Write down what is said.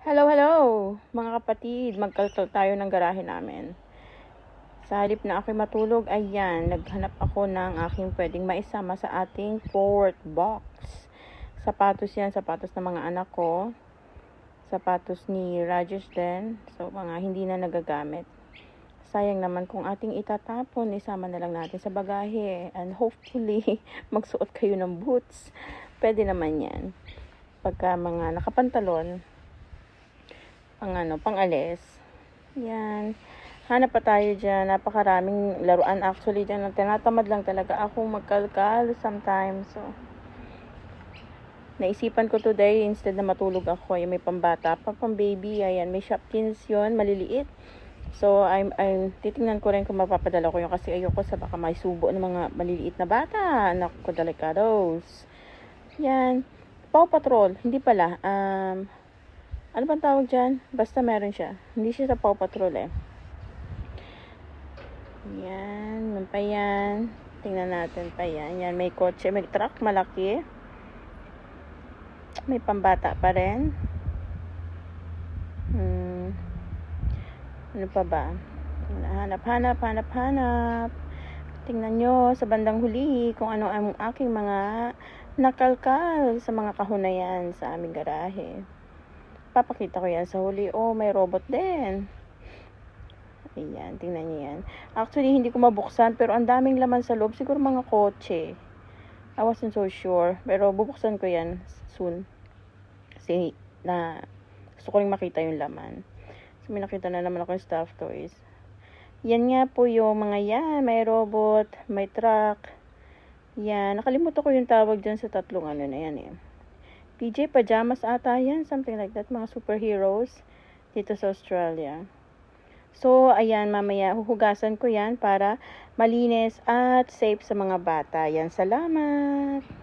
Hello, hello! Mga kapatid, magkalkal tayo ng garahe namin. Sa halip na ako'y matulog, ayan, naghanap ako ng aking pwedeng maisama sa ating forward box. Sapatos yan, sapatos ng mga anak ko. Sapatos ni Rajesh din. So, mga hindi na nagagamit. Sayang naman kung ating itatapon, isama na lang natin sa bagahe. And hopefully, magsuot kayo ng boots. Pwede naman yan. Pagka mga nakapantalon, pang-alis. Yan. Hanap pa tayo dyan. Napakaraming laruan actually dyan. Tinatamad lang talaga akong magkalkal sometimes. So, naisipan ko today, instead na matulog ako, yung may pambata, pang baby, ayan, may Shopkins yun, maliliit. So, I'm titingnan ko rin kung mapapadala ko yun kasi ayoko sa baka may subo ng mga maliliit na bata. Anak ko, delikados. Yan. Paw Patrol. Hindi pala. Ano bang tawag dyan? Basta meron siya. Hindi siya sa Paw Patrol eh. Yan. Yan pa yan. Tingnan natin pa yan. Yan. May kotse. May truck. Malaki. May pambata pa rin. Ano pa ba? Hanap. Tingnan nyo sa bandang huli kung ano ang aking mga nakalkal sa mga kahon na yan sa aming garahe. Papakita ko yan sa huli. Oh, may robot din. Ayan, tingnan niyo yan. Actually, hindi ko mabuksan, pero ang daming laman sa loob. Siguro mga kotse. I wasn't so sure. Pero bubuksan ko yan soon. Kasi gusto ko rin makita yung laman. So, may nakita na naman ako yung stuffed toys. Yan nga po yung mga yan. May robot, may truck. Yan. Nakalimutan ko yung tawag dyan sa tatlong ano na yan eh. PJ pajamas ata yan, something like that, mga superheroes dito sa Australia. So, ayan, mamaya huhugasan ko yan para malinis at safe sa mga bata. Yan, salamat!